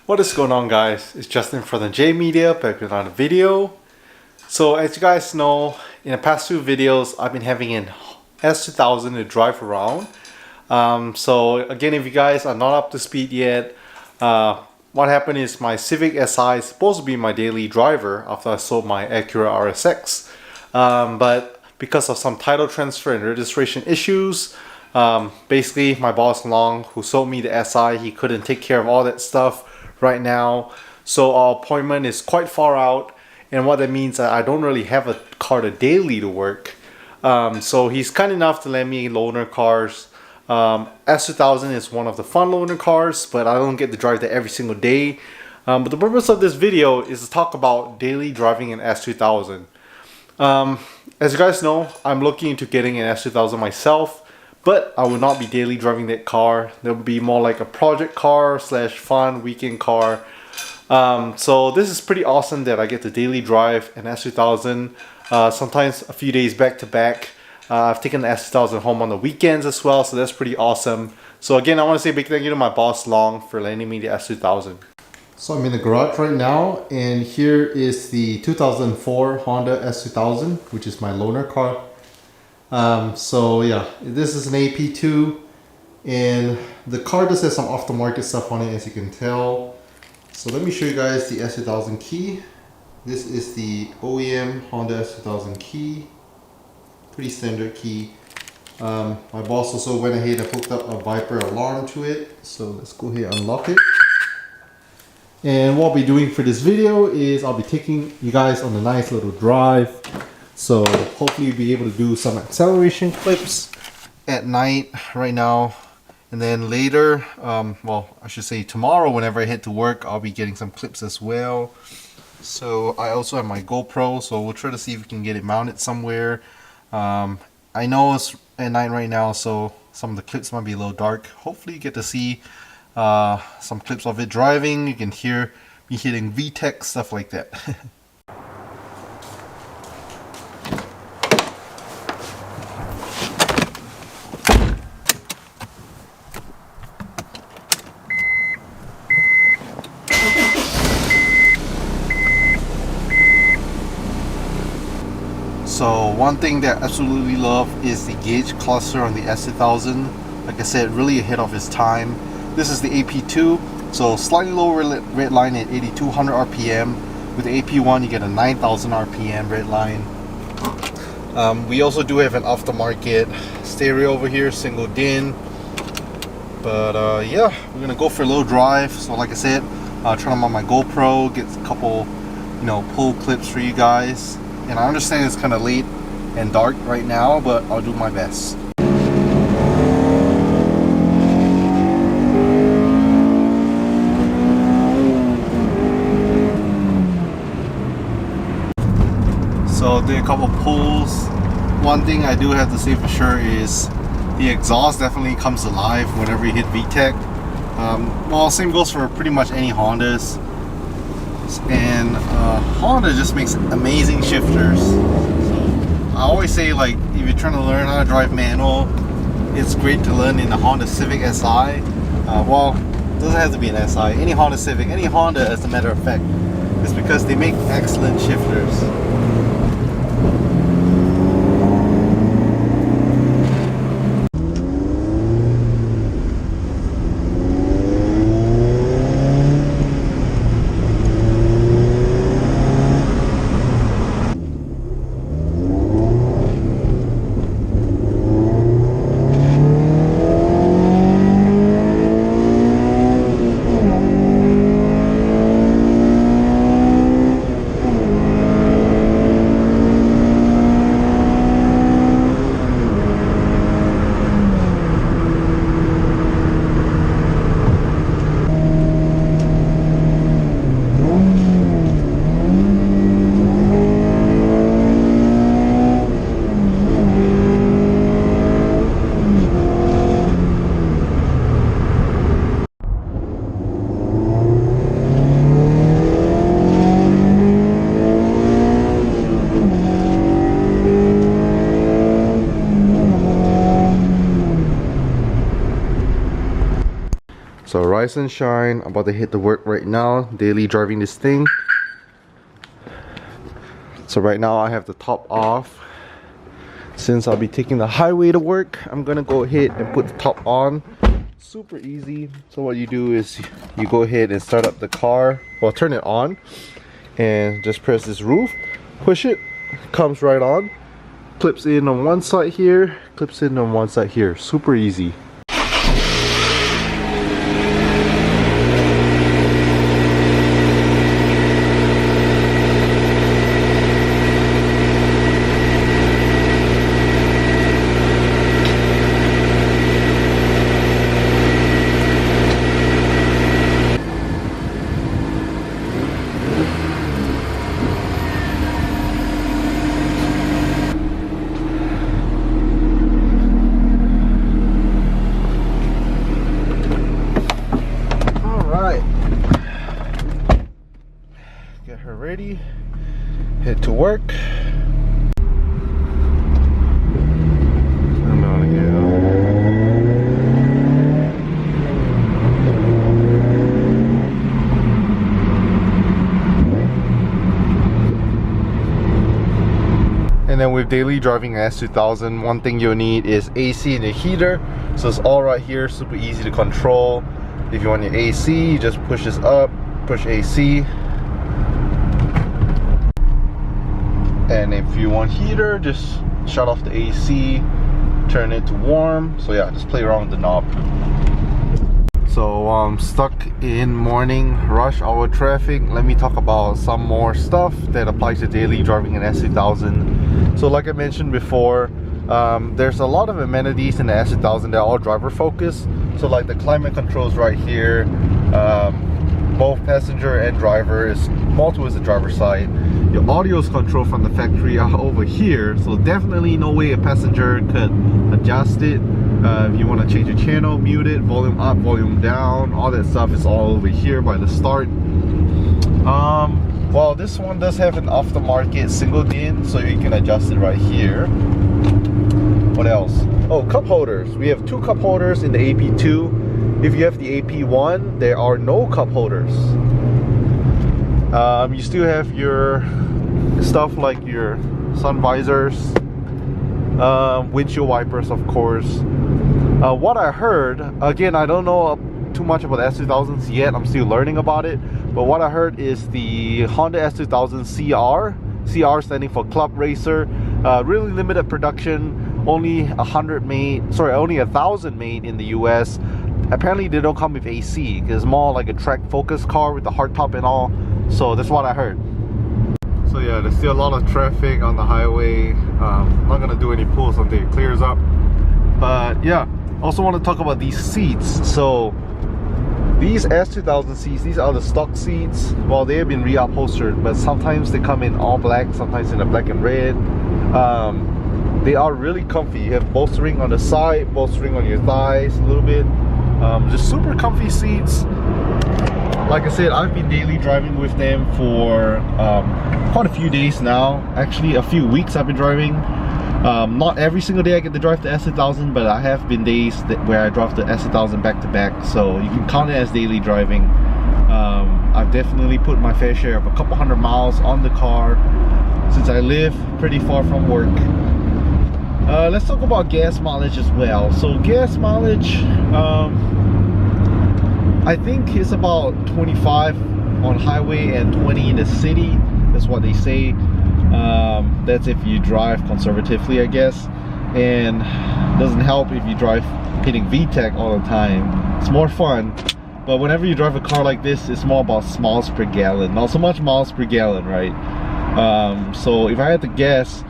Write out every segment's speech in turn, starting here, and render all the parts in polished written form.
What is going on, guys? It's Justin from the J Media back with another video. So as you guys know, in the past two videos I've been having an S2000 to drive around. So again, if you guys are not up to speed yet, what happened is my Civic Si is supposed to be my daily driver after I sold my Acura RSX. But because of some title transfer and registration issues, basically my boss Long, who sold me the SI, he couldn't take care of all that stuff right now. So our appointment is quite far out, and what that means I don't really have a car to daily to work. So he's kind enough to lend me loaner cars. S2000 is one of the fun loaner cars, but I don't get to drive that every single day. But the purpose of this video is to talk about daily driving an S2000. As you guys know, I'm looking into getting an S2000 myself, but I will not be daily driving that car. That would be more like a project car slash fun weekend car. So this is pretty awesome that I get to daily drive an S2000, sometimes a few days back to back. I've taken the S2000 home on the weekends as well, so that's pretty awesome. So again, I want to say a big thank you to my boss Long for lending me the S2000. So I'm in the garage right now, and here is the 2004 Honda S2000, which is my loaner car. So yeah, this is an AP2, and the car does have some aftermarket stuff on it, as you can tell. So let me show you guys the S2000 key. This is the OEM Honda S2000 key. Pretty standard key. My boss also went ahead and hooked up a Viper alarm to it. So let's go ahead and unlock it. And what I'll be doing for this video is I'll be taking you guys on a nice little drive. So hopefully you'll be able to do some acceleration clips at night right now. And then later, well, I should say tomorrow whenever I head to work, I'll be getting some clips as well. So I also have my GoPro, so we'll try to see if we can get it mounted somewhere. I know it's at night right now, so some of the clips might be a little dark. Hopefully you get to see some clips of it driving. You can hear me hitting VTEC, stuff like that. So one thing that I absolutely love is the gauge cluster on the S2000. Like I said, really ahead of its time. This is the AP2, so slightly lower red line at 8200 RPM. With the AP1 you get a 9000 RPM red line. We also do have an aftermarket stereo over here, single DIN. But yeah, we're gonna go for a little drive. So like I said, turn on my GoPro, get a couple, pull clips for you guys. And I understand it's kind of late and dark right now, but I'll do my best. So did a couple pulls. One thing I do have to say for sure is the exhaust definitely comes alive whenever you hit VTEC. Well, same goes for pretty much any Hondas. And Honda just makes amazing shifters. So I always say, like, if you're trying to learn how to drive manual, it's great to learn in the Honda Civic Si. Well, it doesn't have to be an Si. Any Honda Civic, any Honda as a matter of fact. It's because they make excellent shifters. So rise and shine, I'm about to hit the work right now, daily driving this thing. So right now I have the top off. Since I'll be taking the highway to work, I'm gonna go ahead and put the top on. Super easy. So what you do is you go ahead and start up the car, well, turn it on, and just press this roof, push it, comes right on, clips in on one side here, clips in on one side here. Super easy. Get her ready, head to work. I'm gonna go. And then with daily driving an S2000, one thing you'll need is AC and a heater. So it's all right here, super easy to control. If you want your AC, you just push this up, push AC. And if you want heater, just shut off the AC, turn it to warm. So yeah, just play around with the knob. So I'm stuck in morning rush hour traffic. Let me talk about some more stuff that applies to daily driving an S2000. So like I mentioned before, there's a lot of amenities in the S2000 that are all driver focused. So like the climate controls right here, both passenger and driver, is more towards the driver's side. Your audio is controlled from the factory over here, so definitely no way a passenger could adjust it. If you want to change the channel, mute it, volume up, volume down, all that stuff is all over here by the start. Well, this one does have an aftermarket single DIN, so you can adjust it right here. What else? Oh, cup holders. We have 2 cup holders in the AP2. If you have the AP1, there are no cup holders. You still have your stuff like your sun visors, windshield wipers, of course. What I heard, again, I don't know too much about S2000s yet, I'm still learning about it, but what I heard is the Honda S2000 CR standing for Club Racer, really limited production, only 100 made, sorry, only 1,000 made in the US. Apparently they don't come with AC, it's more like a track focused car with the hardtop and all. So that's what I heard. So yeah, there's still a lot of traffic on the highway. I'm not gonna do any pulls until it clears up. But yeah, also want to talk about these seats. So these S2000 seats, these are the stock seats. Well, they have been reupholstered, but sometimes they come in all black, sometimes in the black and red. They are really comfy. You have bolstering on the side, bolstering on your thighs a little bit. Just super comfy seats. Like I said, I've been daily driving with them for quite a few days now. Actually, a few weeks I've been driving. Not every single day I get to drive the S2000, but I have been days where I drive the S2000 back to back. So you can count it as daily driving. I've definitely put my fair share of a couple hundred miles on the car since I live pretty far from work. Let's talk about gas mileage as well. So gas mileage, I think it's about 25 on highway and 20 in the city. That's what they say. That's if you drive conservatively, I guess. And doesn't help if you drive hitting VTEC all the time. It's more fun, but whenever you drive a car like this, it's more about miles per gallon, not so much miles per gallon, right? So if I had to guess,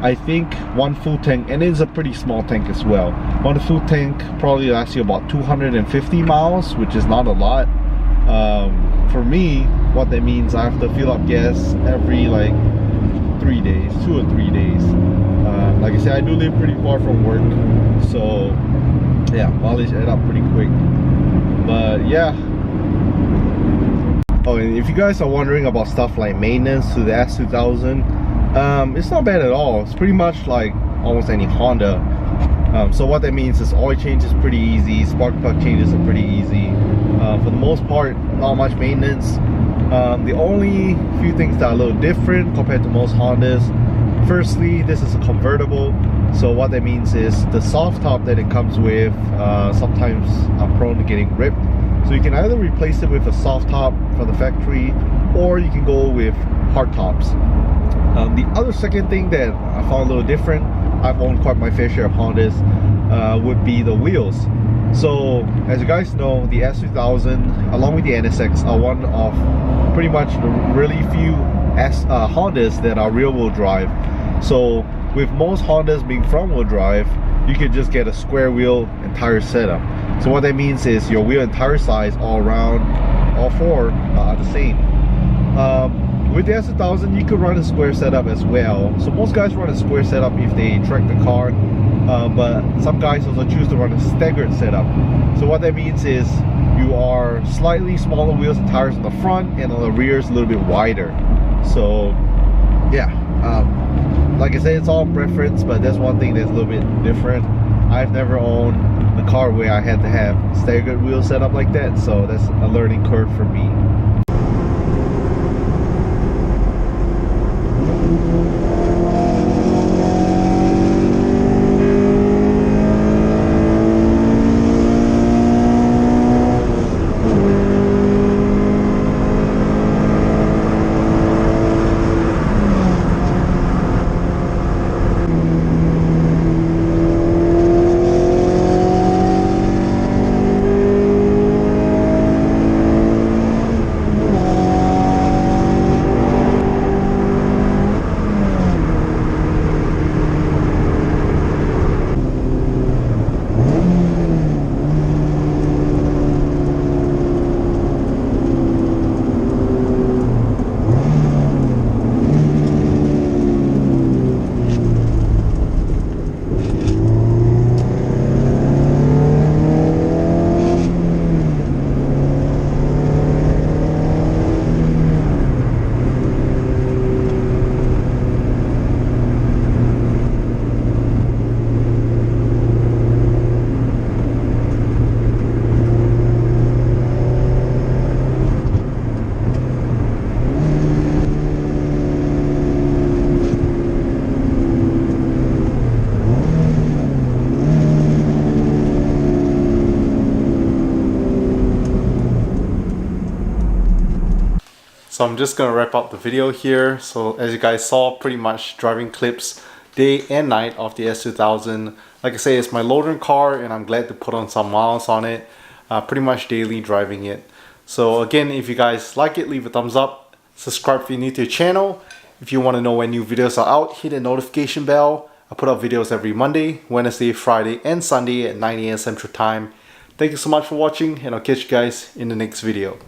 I think one full tank, and it's a pretty small tank as well, one full tank probably lasts you about 250 miles, which is not a lot. For me, what that means, I have to fill up gas every like 3 days, 2 or 3 days. Like I said, I do live pretty far from work, so yeah, mileage add up pretty quick. But yeah. Oh, and if you guys are wondering about stuff like maintenance to the S2000, it's not bad at all. It's pretty much like almost any Honda. So what that means is oil change is pretty easy, spark plug changes are pretty easy. For the most part, not much maintenance. The only few things that are a little different compared to most Hondas. Firstly, this is a convertible, so what that means is the soft top that it comes with sometimes are prone to getting ripped. So you can either replace it with a soft top from the factory, or you can go with hard tops. The other second thing that I found a little different, I've owned quite my fair share of Hondas, would be the wheels. So as you guys know, the S2000 along with the NSX are one of pretty much the really few Hondas that are rear wheel drive. So with most Hondas being front wheel drive, you can just get a square wheel and tire setup. So what that means is your wheel and tire size all around, all four are the same. With the S2000, you could run a square setup as well. So most guys run a square setup if they track the car, but some guys also choose to run a staggered setup. So what that means is you are slightly smaller wheels and tires on the front, and on the rear is a little bit wider. So yeah, like I said, it's all preference, but that's one thing that's a little bit different. I've never owned a car where I had to have staggered wheel setup like that, so that's a learning curve for me. So I'm just gonna wrap up the video here. So as you guys saw, pretty much driving clips day and night of the S2000. Like I say, it's my loader car and I'm glad to put on some miles on it. Pretty much daily driving it. So again, if you guys like it, leave a thumbs up. Subscribe if you're new to the channel. If you want to know when new videos are out, hit the notification bell. I put out videos every Monday, Wednesday, Friday, and Sunday at 9 AM Central Time. Thank you so much for watching, and I'll catch you guys in the next video.